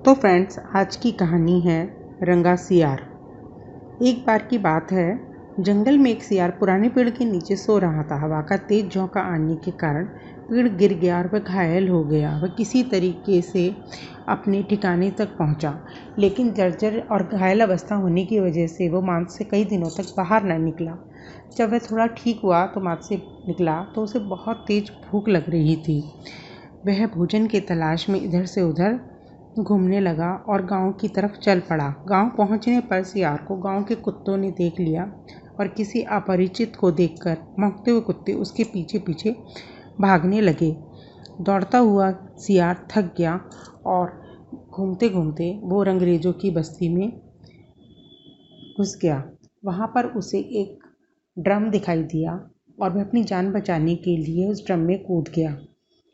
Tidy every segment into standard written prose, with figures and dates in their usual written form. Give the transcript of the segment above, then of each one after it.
तो फ्रेंड्स, आज की कहानी है रंगा सियार। एक बार की बात है, जंगल में एक सियार पुराने पेड़ के नीचे सो रहा था। हवा का तेज झोंका आने के कारण पेड़ गिर गया और वह घायल हो गया। वह किसी तरीके से अपने ठिकाने तक पहुंचा, लेकिन जर्जर और घायल अवस्था होने की वजह से वो मांस से कई दिनों तक बाहर न निकला। जब वह थोड़ा ठीक हुआ तो मांस से निकला तो उसे बहुत तेज भूख लग रही थी। वह भोजन की तलाश में इधर से उधर घूमने लगा और गांव की तरफ चल पड़ा। गांव पहुंचने पर सियार को गांव के कुत्तों ने देख लिया और किसी अपरिचित को देखकर भौंकते हुए कुत्ते उसके पीछे पीछे भागने लगे। दौड़ता हुआ सियार थक गया और घूमते घूमते वो अंग्रेजों की बस्ती में घुस गया। वहां पर उसे एक ड्रम दिखाई दिया और वह अपनी जान बचाने के लिए उस ड्रम में कूद गया।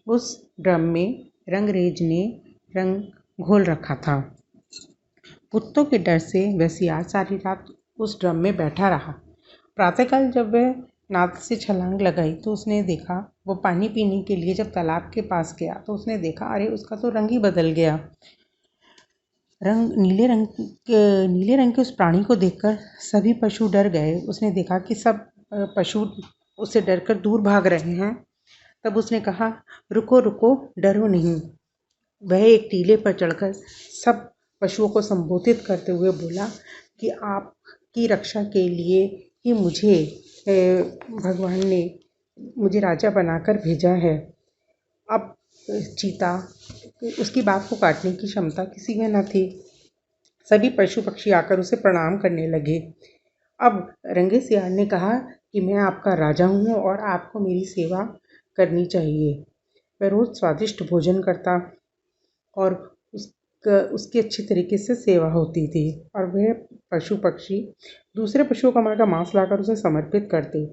उस ड्रम में रंगरेज ने रंग घोल रखा था। कुत्तों के डर से वह सियार सारी रात उस ड्रम में बैठा रहा। प्रातःकाल जब वह नाद से छलांग लगाई तो उसने देखा, वो पानी पीने के लिए जब तालाब के पास गया तो उसने देखा, अरे उसका तो रंग ही बदल गया। नीले रंग के उस प्राणी को देखकर सभी पशु डर गए। उसने देखा कि सब पशु उससे डरकर दूर भाग रहे हैं। तब उसने कहा, रुको रुको, डरो नहीं। वह एक टीले पर चढ़कर सब पशुओं को संबोधित करते हुए बोला कि आपकी रक्षा के लिए ही मुझे भगवान ने मुझे राजा बनाकर भेजा है। अब चीता, उसकी बात को काटने की क्षमता किसी में न थी। सभी पशु पक्षी आकर उसे प्रणाम करने लगे। अब रंगे सियार ने कहा कि मैं आपका राजा हूँ और आपको मेरी सेवा करनी चाहिए। वह रोज स्वादिष्ट भोजन करता और उसकी अच्छी तरीके से सेवा होती थी और वह पशु पक्षी दूसरे पशुओं का मांस लाकर उसे समर्पित करते।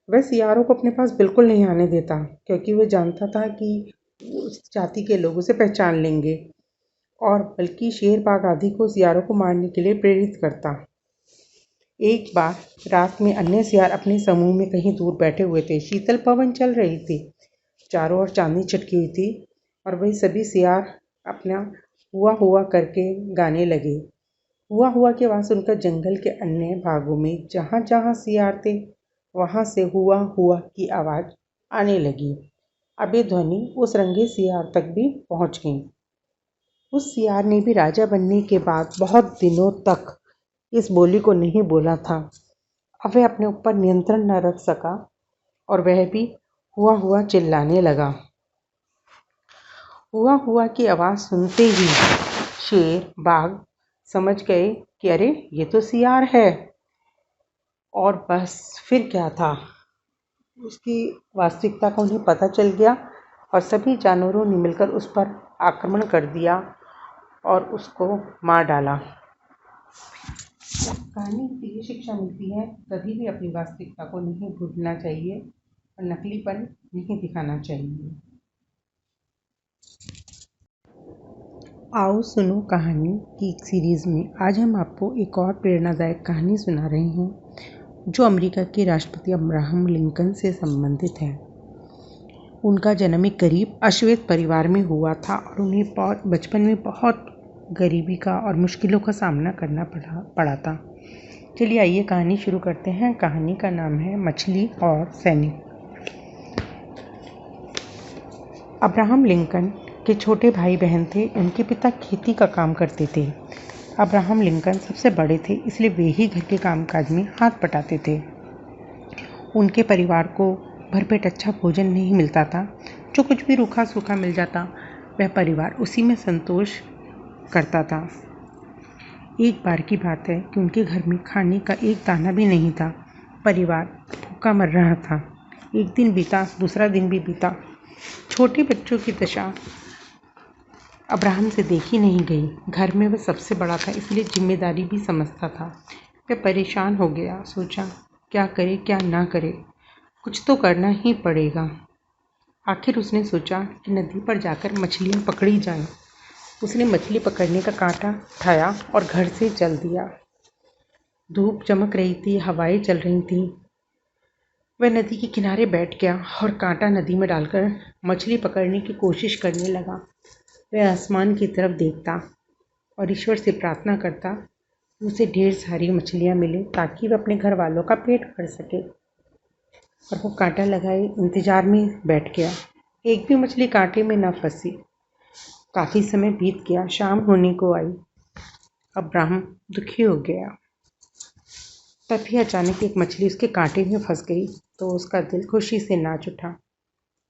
वह सियारों को अपने पास बिल्कुल नहीं आने देता, क्योंकि वह जानता था कि उस जाति के लोग उसे पहचान लेंगे, और बल्कि शेर बाघ आदि को सियारों को मारने के लिए प्रेरित करता। एक बार रात में अन्य सियार अपने समूह में कहीं दूर बैठे हुए थे। शीतल पवन चल रही थी, चारों ओर चांदनी छिटकी हुई थी और वही सभी सियार अपना हुआ हुआ करके गाने लगे। हुआ हुआ की आवाज़ सुनकर जंगल के अन्य भागों में जहाँ जहाँ सियार थे वहाँ से हुआ हुआ की आवाज़ आने लगी। अब ये ध्वनि उस रंगे सियार तक भी पहुँच गई। उस सियार ने भी राजा बनने के बाद बहुत दिनों तक इस बोली को नहीं बोला था। अब वह अपने ऊपर नियंत्रण न रख सका और वह भी हुआ हुआ चिल्लाने लगा। हुआ हुआ की आवाज़ सुनते ही शेर बाघ समझ गए कि अरे ये तो सियार है। और बस फिर क्या था, उसकी वास्तविकता का उन्हें पता चल गया और सभी जानवरों ने मिलकर उस पर आक्रमण कर दिया और उसको मार डाला। कहानी से ये शिक्षा मिलती है, कभी भी अपनी वास्तविकता को नहीं भूलना चाहिए और नकलीपन नहीं दिखाना चाहिए। आओ सुनो कहानी की एक सीरीज़ में आज हम आपको एक और प्रेरणादायक कहानी सुना रहे हैं, जो अमेरिका के राष्ट्रपति अब्राहम लिंकन से संबंधित है। उनका जन्म एक गरीब अश्वेत परिवार में हुआ था और उन्हें बचपन में बहुत गरीबी का और मुश्किलों का सामना करना पड़ा था। चलिए आइए कहानी शुरू करते हैं। कहानी का नाम है मछली और सैनिक। अब्राहम लिंकन के छोटे भाई बहन थे। उनके पिता खेती का काम करते थे। अब्राहम लिंकन सबसे बड़े थे, इसलिए वे ही घर के कामकाज में हाथ बटाते थे। उनके परिवार को भरपेट अच्छा भोजन नहीं मिलता था। जो कुछ भी रूखा सूखा मिल जाता वह परिवार उसी में संतोष करता था। एक बार की बात है कि उनके घर में खाने का एक दाना भी नहीं था। परिवार भूखा मर रहा था। एक दिन बीता, दूसरा दिन भी बीता। छोटे बच्चों की दशा अब्राहम से देखी नहीं गई। घर में वह सबसे बड़ा था, इसलिए जिम्मेदारी भी समझता था। वह परेशान हो गया, सोचा क्या करे क्या ना करे, कुछ तो करना ही पड़ेगा। आखिर उसने सोचा कि नदी पर जाकर मछलियाँ पकड़ी जाएं। उसने मछली पकड़ने का कांटा उठाया और घर से चल दिया। धूप चमक रही थी, हवाएं चल रही थीं। वह नदी के किनारे बैठ गया और कांटा नदी में डालकर मछली पकड़ने की कोशिश करने लगा। वह आसमान की तरफ देखता और ईश्वर से प्रार्थना करता कि उसे ढेर सारी मछलियाँ मिले ताकि वह अपने घर वालों का पेट भर सके। और वो कांटा लगाए इंतजार में बैठ गया। एक भी मछली कांटे में न फंसी। काफी समय बीत गया, शाम होने को आई। अब ब्राह्मण दुखी हो गया। तभी अचानक एक मछली उसके कांटे में फंस गई तो उसका दिल खुशी से नाच उठा।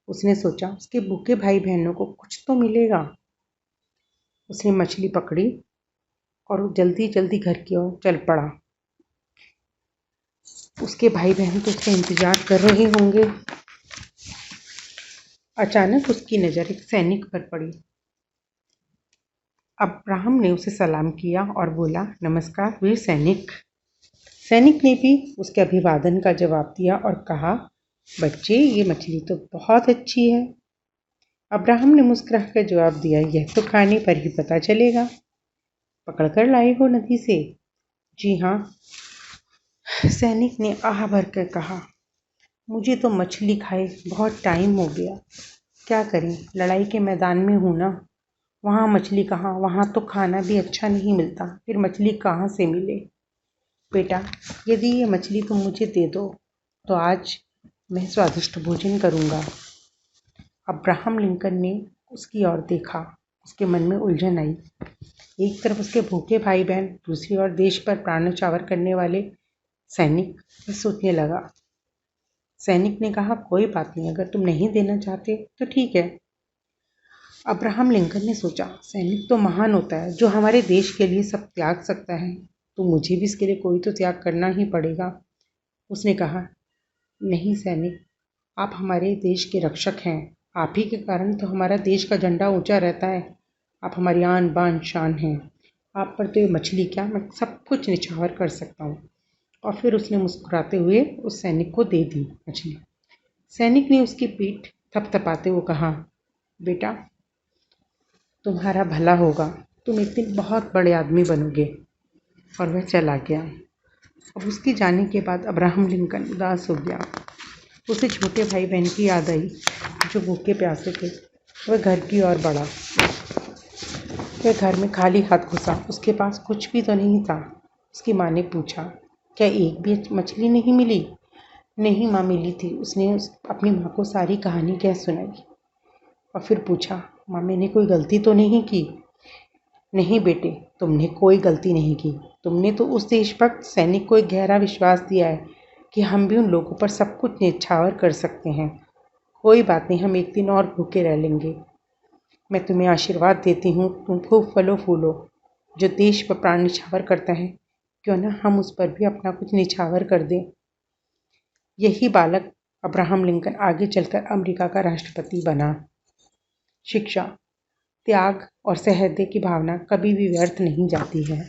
उसने सोचा उसके भूखे भाई बहनों को कुछ तो मिलेगा। उसने मछली पकड़ी और जल्दी जल्दी घर की ओर चल पड़ा। उसके भाई बहन तो उसका इंतजार कर रहे होंगे। अचानक उसकी नज़र एक सैनिक पर पड़ी। अब्राहम ने उसे सलाम किया और बोला, नमस्कार वीर सैनिक। सैनिक ने भी उसके अभिवादन का जवाब दिया और कहा, बच्चे ये मछली तो बहुत अच्छी है। अब्राहम ने मुस्कुराकर जवाब दिया, यह तो खाने पर ही पता चलेगा। पकड़कर लाए हो नदी से? जी हाँ, सैनिक ने आह भरकर कहा। मुझे तो मछली खाए बहुत टाइम हो गया। क्या करें, लड़ाई के मैदान में हूँ ना। वहाँ मछली कहाँ, वहाँ तो खाना भी अच्छा नहीं मिलता, फिर मछली कहाँ से मिले। बेटा, यदि ये मछली तुम मुझे दे दो तो आज मैं स्वादिष्ट भोजन करूँगा। अब्राहम लिंकन ने उसकी ओर देखा। उसके मन में उलझन आई। एक तरफ उसके भूखे भाई बहन, दूसरी ओर देश पर प्राण न्यौछावर करने वाले सैनिक। वह सोचने लगा। सैनिक ने कहा, कोई बात नहीं, अगर तुम नहीं देना चाहते तो ठीक है। अब्राहम लिंकन ने सोचा, सैनिक तो महान होता है जो हमारे देश के लिए सब त्याग सकता है, तो मुझे भी इसके लिए कोई तो त्याग करना ही पड़ेगा। उसने कहा, नहीं सैनिक, आप हमारे देश के रक्षक हैं। आप ही के कारण तो हमारा देश का झंडा ऊंचा रहता है। आप हमारी आन बान शान हैं। आप पर तो ये मछली क्या, मैं सब कुछ निछावर कर सकता हूँ। और फिर उसने मुस्कुराते हुए उस सैनिक को दे दी मछली। सैनिक ने उसकी पीठ थपथपाते हुए कहा, बेटा तुम्हारा भला होगा, तुम एक दिन बहुत बड़े आदमी बनोगे। और वह चला गया। अब उसके जाने के बाद अब्राहम लिंकन उदास हो गया। उसे छोटे भाई बहन की याद आई जो भूखे प्यासे थे। वह घर की ओर बढ़ा। वह घर में खाली हाथ घुसा। उसके पास कुछ भी तो नहीं था। उसकी माँ ने पूछा, क्या एक भी मछली नहीं मिली? नहीं माँ, मिली थी। उसने अपनी माँ को सारी कहानी कह सुनाई और फिर पूछा, माँ मैंने कोई गलती तो नहीं की? नहीं बेटे, तुमने कोई गलती नहीं की। तुमने तो उस देशभक्त सैनिक को एक गहरा विश्वास दिया है कि हम भी उन लोगों पर सब कुछ न्यौछावर कर सकते हैं। कोई बात नहीं, हम एक दिन और भूखे रह लेंगे। मैं तुम्हें आशीर्वाद देती हूँ, तुम खूब फलो फूलो। जो देश पर प्राण न्यौछावर करता है, क्यों ना हम उस पर भी अपना कुछ न्यौछावर कर दें। यही बालक अब्राहम लिंकन आगे चलकर अमेरिका का राष्ट्रपति बना। शिक्षा, त्याग और सहृदय की भावना कभी भी व्यर्थ नहीं जाती है।